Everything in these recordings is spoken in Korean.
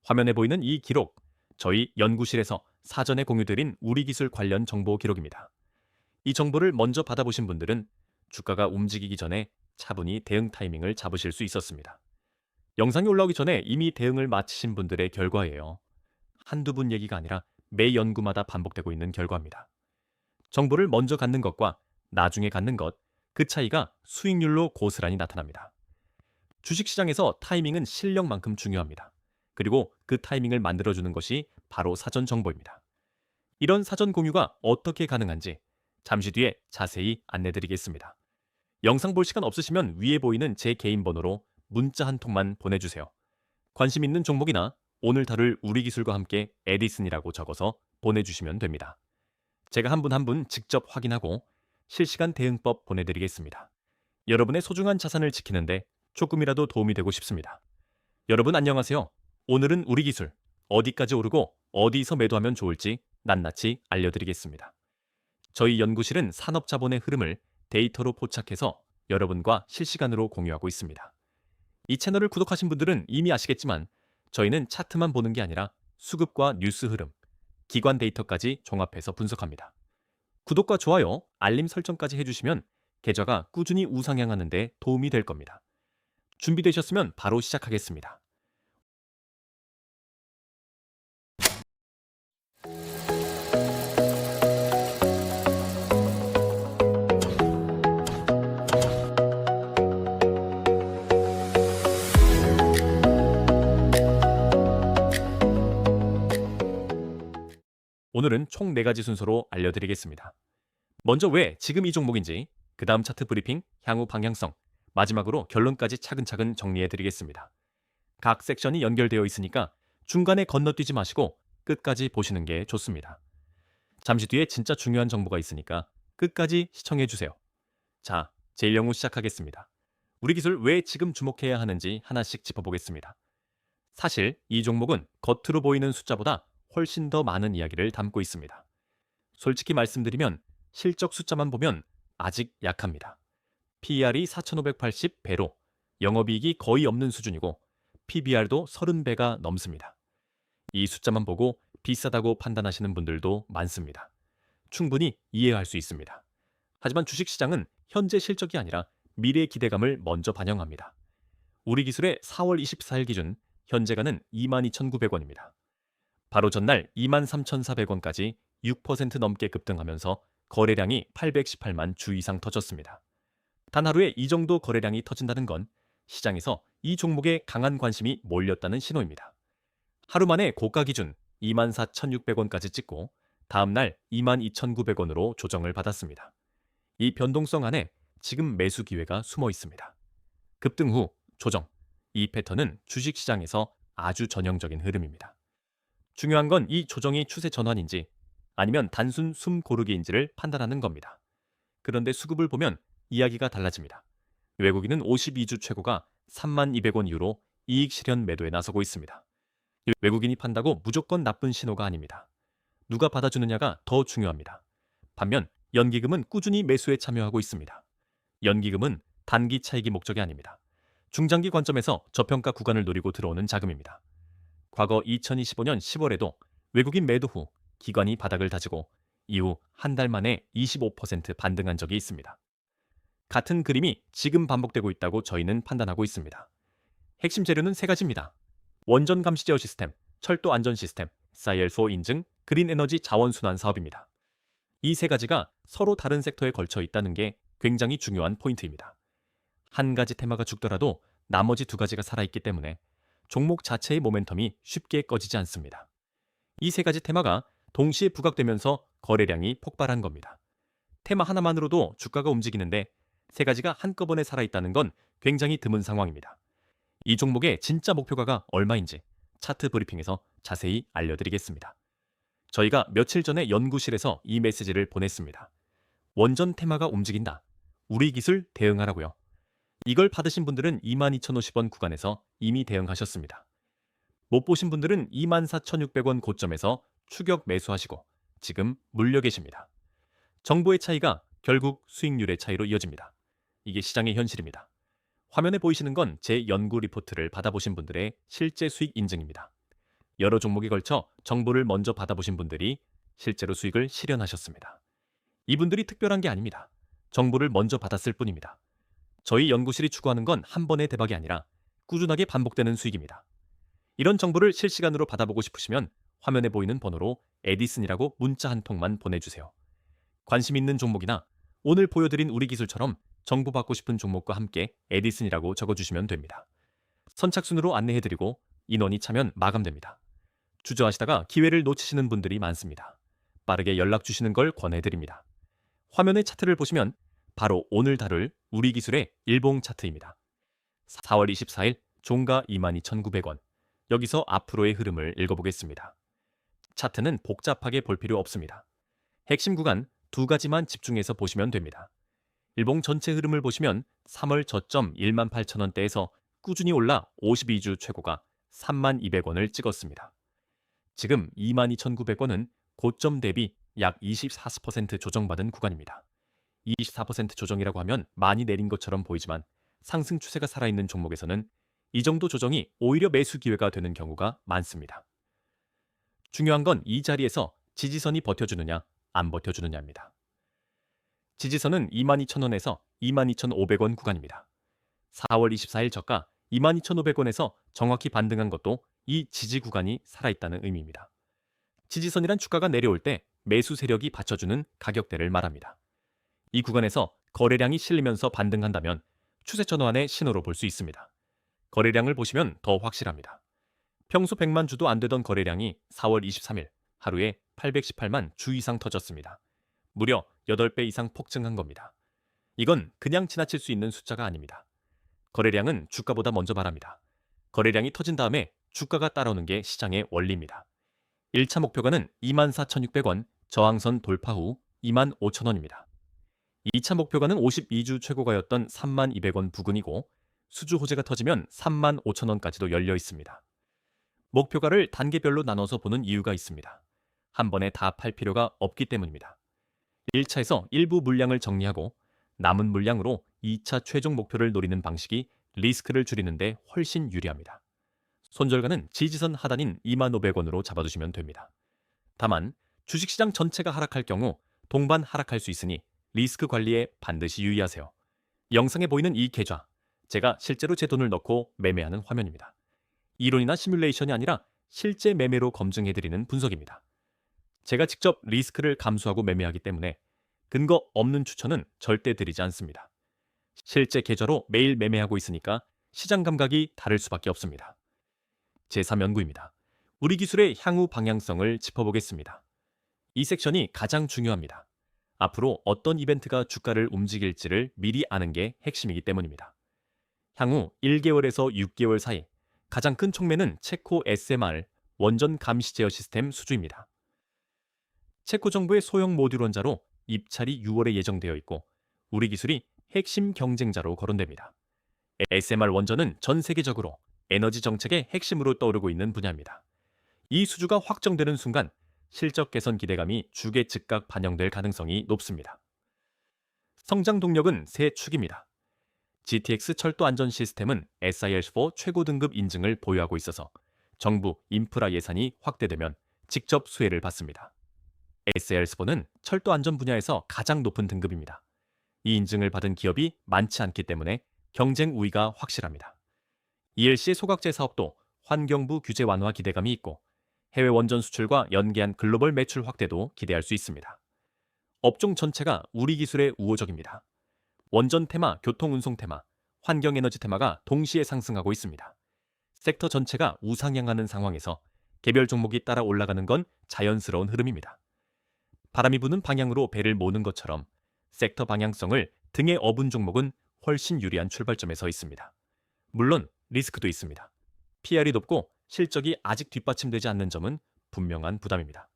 화면에 보이는 이 기록, 저희 연구실에서 사전에 공유드린 우리 기술 관련 정보 기록입니다. 이 정보를 먼저 받아보신 분들은 주가가 움직이기 전에 차분히 대응 타이밍을 잡으실 수 있었습니다. 영상이 올라오기 전에 이미 대응을 마치신 분들의 결과예요. 한두 분 얘기가 아니라 매 연구마다 반복되고 있는 결과입니다. 정보를 먼저 갖는 것과 나중에 갖는 것, 그 차이가 수익률로 고스란히 나타납니다. 주식시장에서 타이밍은 실력만큼 중요합니다. 그리고 그 타이밍을 만들어주는 것이 바로 사전 정보입니다. 이런 사전 공유가 어떻게 가능한지 잠시 뒤에 자세히 안내드리겠습니다. 영상 볼 시간 없으시면 위에 보이는 제 개인 번호로 문자 한 통만 보내주세요. 관심 있는 종목이나 오늘 다룰 우리 기술과 함께 에디슨이라고 적어서 보내주시면 됩니다. 제가 한 분 한 분 직접 확인하고 실시간 대응법 보내드리겠습니다. 여러분의 소중한 자산을 지키는데 조금이라도 도움이 되고 싶습니다. 여러분 안녕하세요. 오늘은 우리 기술, 어디까지 오르고 어디서 매도하면 좋을지 낱낱이 알려드리겠습니다. 저희 연구실은 산업자본의 흐름을 데이터로 포착해서 여러분과 실시간으로 공유하고 있습니다. 이 채널을 구독하신 분들은 이미 아시겠지만 저희는 차트만 보는 게 아니라 수급과 뉴스 흐름, 기관 데이터까지 종합해서 분석합니다. 구독과 좋아요, 알림 설정까지 해주시면 계좌가 꾸준히 우상향하는 데 도움이 될 겁니다. 준비되셨으면 바로 시작하겠습니다. 오늘은 총 4가지 순서로 알려드리겠습니다. 먼저 왜 지금 이 종목인지, 그 다음 차트 브리핑, 향후 방향성, 마지막으로 결론까지 차근차근 정리해드리겠습니다. 각 섹션이 연결되어 있으니까 중간에 건너뛰지 마시고 끝까지 보시는 게 좋습니다. 잠시 뒤에 진짜 중요한 정보가 있으니까 끝까지 시청해주세요. 자, 제1영우 시작하겠습니다. 우리 기술 왜 지금 주목해야 하는지 하나씩 짚어보겠습니다. 사실 이 종목은 겉으로 보이는 숫자보다 훨씬 더 많은 이야기를 담고 있습니다. 솔직히 말씀드리면 실적 숫자만 보면 아직 약합니다. PER이 4,580배로 영업이익이 거의 없는 수준이고 PBR도 30배가 넘습니다. 이 숫자만 보고 비싸다고 판단하시는 분들도 많습니다. 충분히 이해할 수 있습니다. 하지만 주식시장은 현재 실적이 아니라 미래의 기대감을 먼저 반영합니다. 우리 기술의 4월 24일 기준 현재가는 22,900원입니다. 바로 전날 23,400원까지 6% 넘게 급등하면서 거래량이 818만 주 이상 터졌습니다. 단 하루에 이 정도 거래량이 터진다는 건 시장에서 이 종목에 강한 관심이 몰렸다는 신호입니다. 하루 만에 고가 기준 24,600원까지 찍고 다음날 22,900원으로 조정을 받았습니다. 이 변동성 안에 지금 매수 기회가 숨어 있습니다. 급등 후 조정, 이 패턴은 주식시장에서 아주 전형적인 흐름입니다. 중요한 건 이 조정이 추세 전환인지 아니면 단순 숨 고르기인지를 판단하는 겁니다. 그런데 수급을 보면 이야기가 달라집니다. 외국인은 52주 최고가 3200원 이후로 이익 실현 매도에 나서고 있습니다. 외국인이 판다고 무조건 나쁜 신호가 아닙니다. 누가 받아주느냐가 더 중요합니다. 반면 연기금은 꾸준히 매수에 참여하고 있습니다. 연기금은 단기 차익이 목적이 아닙니다. 중장기 관점에서 저평가 구간을 노리고 들어오는 자금입니다. 과거 2025년 10월에도 외국인 매도 후 기관이 바닥을 다지고 이후 한 달 만에 25% 반등한 적이 있습니다. 같은 그림이 지금 반복되고 있다고 저희는 판단하고 있습니다. 핵심 재료는 3가지입니다. 원전 감시 제어 시스템, 철도 안전 시스템, SIL4 인증, 그린 에너지 자원순환 사업입니다. 이 3가지가 서로 다른 섹터에 걸쳐 있다는 게 굉장히 중요한 포인트입니다. 한 가지 테마가 죽더라도 나머지 2가지가 살아있기 때문에 종목 자체의 모멘텀이 쉽게 꺼지지 않습니다. 이 3가지 테마가 동시에 부각되면서 거래량이 폭발한 겁니다. 테마 하나만으로도 주가가 움직이는데 3가지가 한꺼번에 살아있다는 건 굉장히 드문 상황입니다. 이 종목의 진짜 목표가가 얼마인지 차트 브리핑에서 자세히 알려드리겠습니다. 저희가 며칠 전에 연구실에서 이 메시지를 보냈습니다. 원전 테마가 움직인다. 우리 기술 대응하라고요. 이걸 받으신 분들은 22,050원 구간에서 이미 대응하셨습니다. 못 보신 분들은 24,600원 고점에서 추격 매수하시고 지금 물려 계십니다. 정보의 차이가 결국 수익률의 차이로 이어집니다. 이게 시장의 현실입니다. 화면에 보이시는 건 제 연구 리포트를 받아보신 분들의 실제 수익 인증입니다. 여러 종목에 걸쳐 정보를 먼저 받아보신 분들이 실제로 수익을 실현하셨습니다. 이분들이 특별한 게 아닙니다. 정보를 먼저 받았을 뿐입니다. 저희 연구실이 추구하는 건 한 번의 대박이 아니라 꾸준하게 반복되는 수익입니다. 이런 정보를 실시간으로 받아보고 싶으시면 화면에 보이는 번호로 에디슨이라고 문자 한 통만 보내주세요. 관심 있는 종목이나 오늘 보여드린 우리 기술처럼 정보 받고 싶은 종목과 함께 에디슨이라고 적어주시면 됩니다. 선착순으로 안내해드리고 인원이 차면 마감됩니다. 주저하시다가 기회를 놓치시는 분들이 많습니다. 빠르게 연락 주시는 걸 권해드립니다. 화면의 차트를 보시면 바로 오늘 다룰 우리 기술의 일봉 차트입니다. 4월 24일 종가 22,900원. 여기서 앞으로의 흐름을 읽어보겠습니다. 차트는 복잡하게 볼 필요 없습니다. 핵심 구간 두 가지만 집중해서 보시면 됩니다. 일봉 전체 흐름을 보시면 3월 저점 18,000원대에서 꾸준히 올라 52주 최고가 32,200원을 찍었습니다. 지금 22,900원은 고점 대비 약 24% 조정받은 구간입니다. 24% 조정이라고 하면 많이 내린 것처럼 보이지만 상승 추세가 살아있는 종목에서는 이 정도 조정이 오히려 매수 기회가 되는 경우가 많습니다. 중요한 건 이 자리에서 지지선이 버텨주느냐 안 버텨주느냐입니다. 지지선은 22,000원에서 22,500원 구간입니다. 4월 24일 저가 22,500원에서 정확히 반등한 것도 이 지지 구간이 살아있다는 의미입니다. 지지선이란 주가가 내려올 때 매수 세력이 받쳐주는 가격대를 말합니다. 이 구간에서 거래량이 실리면서 반등한다면 추세 전환의 신호로 볼 수 있습니다. 거래량을 보시면 더 확실합니다. 평소 100만 주도 안 되던 거래량이 4월 23일 하루에 818만 주 이상 터졌습니다. 무려 8배 이상 폭증한 겁니다. 이건 그냥 지나칠 수 있는 숫자가 아닙니다. 거래량은 주가보다 먼저 말합니다. 거래량이 터진 다음에 주가가 따라오는 게 시장의 원리입니다. 1차 목표가는 24,600원, 저항선 돌파 후 25,000원입니다. 2차 목표가는 52주 최고가였던 32,200원 부근이고 수주 호재가 터지면 35,000원까지도 열려 있습니다. 목표가를 단계별로 나눠서 보는 이유가 있습니다. 한 번에 다 팔 필요가 없기 때문입니다. 1차에서 일부 물량을 정리하고 남은 물량으로 2차 최종 목표를 노리는 방식이 리스크를 줄이는데 훨씬 유리합니다. 손절가는 지지선 하단인 25,000원으로 잡아두시면 됩니다. 다만 주식시장 전체가 하락할 경우 동반 하락할 수 있으니 리스크 관리에 반드시 유의하세요. 영상에 보이는 이 계좌, 제가 실제로 제 돈을 넣고 매매하는 화면입니다. 이론이나 시뮬레이션이 아니라 실제 매매로 검증해드리는 분석입니다. 제가 직접 리스크를 감수하고 매매하기 때문에 근거 없는 추천은 절대 드리지 않습니다. 실제 계좌로 매일 매매하고 있으니까 시장 감각이 다를 수밖에 없습니다. 제3연구입니다. 우리 기술의 향후 방향성을 짚어보겠습니다. 이 섹션이 가장 중요합니다. 앞으로 어떤 이벤트가 주가를 움직일지를 미리 아는 게 핵심이기 때문입니다. 향후 1개월에서 6개월 사이 가장 큰 촉매는 체코 SMR 원전 감시 제어 시스템 수주입니다. 체코 정부의 소형 모듈 원자로 입찰이 6월에 예정되어 있고 우리 기술이 핵심 경쟁자로 거론됩니다. SMR 원전은 전 세계적으로 에너지 정책의 핵심으로 떠오르고 있는 분야입니다. 이 수주가 확정되는 순간 실적 개선 기대감이 주가 즉각 반영될 가능성이 높습니다. 성장 동력은 세 축입니다. GTX 철도 안전 시스템은 SIL4 최고 등급 인증을 보유하고 있어서 정부 인프라 예산이 확대되면 직접 수혜를 받습니다. SIL4는 철도 안전 분야에서 가장 높은 등급입니다. 이 인증을 받은 기업이 많지 않기 때문에 경쟁 우위가 확실합니다. ELC의 소각제 사업도 환경부 규제 완화 기대감이 있고 해외 원전 수출과 연계한 글로벌 매출 확대도 기대할 수 있습니다. 업종 전체가 우리 기술에 우호적입니다. 원전 테마, 교통운송 테마, 환경에너지 테마가 동시에 상승하고 있습니다. 섹터 전체가 우상향하는 상황에서 개별 종목이 따라 올라가는 건 자연스러운 흐름입니다. 바람이 부는 방향으로 배를 모는 것처럼 섹터 방향성을 등에 업은 종목은 훨씬 유리한 출발점에 서 있습니다. 물론 리스크도 있습니다. PR이 높고 실적이 아직 뒷받침되지 않는 점은 분명한 부담입니다.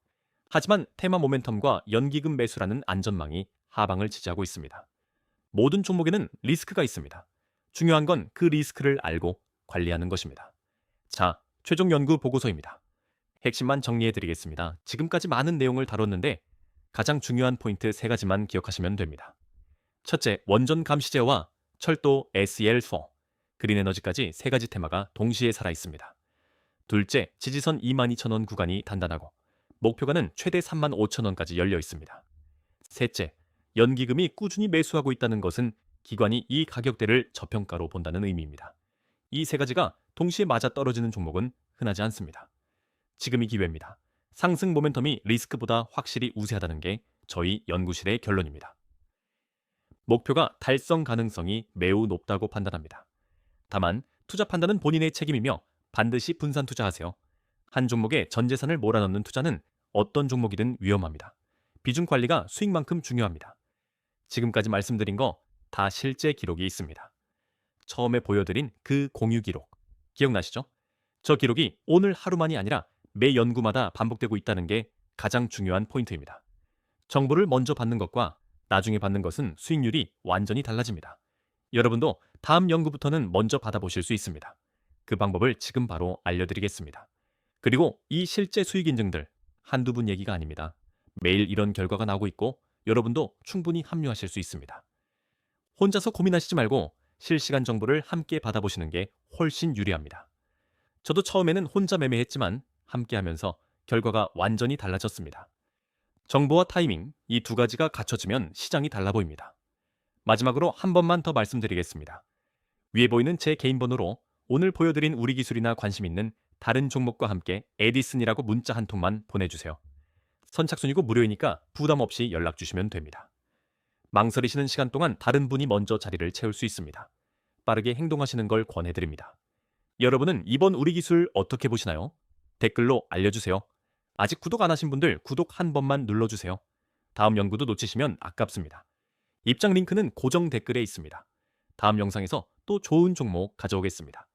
하지만 테마 모멘텀과 연기금 매수라는 안전망이 하방을 지지하고 있습니다. 모든 종목에는 리스크가 있습니다. 중요한 건 그 리스크를 알고 관리하는 것입니다. 자, 최종 연구 보고서입니다. 핵심만 정리해드리겠습니다. 지금까지 많은 내용을 다뤘는데 가장 중요한 포인트 3가지만 기억하시면 됩니다. 첫째, 원전 감시제어와 철도 SEL4, 그린에너지까지 3가지 테마가 동시에 살아있습니다. 둘째, 지지선 22,000원 구간이 단단하고 목표가는 최대 35,000원까지 열려 있습니다. 셋째, 연기금이 꾸준히 매수하고 있다는 것은 기관이 이 가격대를 저평가로 본다는 의미입니다. 이 세 가지가 동시에 맞아떨어지는 종목은 흔하지 않습니다. 지금이 기회입니다. 상승 모멘텀이 리스크보다 확실히 우세하다는 게 저희 연구실의 결론입니다. 목표가 달성 가능성이 매우 높다고 판단합니다. 다만 투자 판단은 본인의 책임이며 반드시 분산 투자하세요. 한 종목에 전 재산을 몰아넣는 투자는 어떤 종목이든 위험합니다. 비중 관리가 수익만큼 중요합니다. 지금까지 말씀드린 거 다 실제 기록이 있습니다. 처음에 보여드린 그 공유 기록 기억나시죠? 저 기록이 오늘 하루만이 아니라 매 연구마다 반복되고 있다는 게 가장 중요한 포인트입니다. 정보를 먼저 받는 것과 나중에 받는 것은 수익률이 완전히 달라집니다. 여러분도 다음 연구부터는 먼저 받아보실 수 있습니다. 그 방법을 지금 바로 알려드리겠습니다. 그리고 이 실제 수익 인증들 한두 분 얘기가 아닙니다. 매일 이런 결과가 나오고 있고 여러분도 충분히 합류하실 수 있습니다. 혼자서 고민하시지 말고 실시간 정보를 함께 받아보시는 게 훨씬 유리합니다. 저도 처음에는 혼자 매매했지만 함께 하면서 결과가 완전히 달라졌습니다. 정보와 타이밍, 이 두 가지가 갖춰지면 시장이 달라 보입니다. 마지막으로 한 번만 더 말씀드리겠습니다. 위에 보이는 제 개인 번호로 오늘 보여드린 우리 기술이나 관심 있는 다른 종목과 함께 에디슨이라고 문자 한 통만 보내주세요. 선착순이고 무료이니까 부담 없이 연락 주시면 됩니다. 망설이시는 시간 동안 다른 분이 먼저 자리를 채울 수 있습니다. 빠르게 행동하시는 걸 권해드립니다. 여러분은 이번 우리 기술 어떻게 보시나요? 댓글로 알려주세요. 아직 구독 안 하신 분들 구독 한 번만 눌러주세요. 다음 연구도 놓치시면 아깝습니다. 입장 링크는 고정 댓글에 있습니다. 다음 영상에서 또 좋은 종목 가져오겠습니다.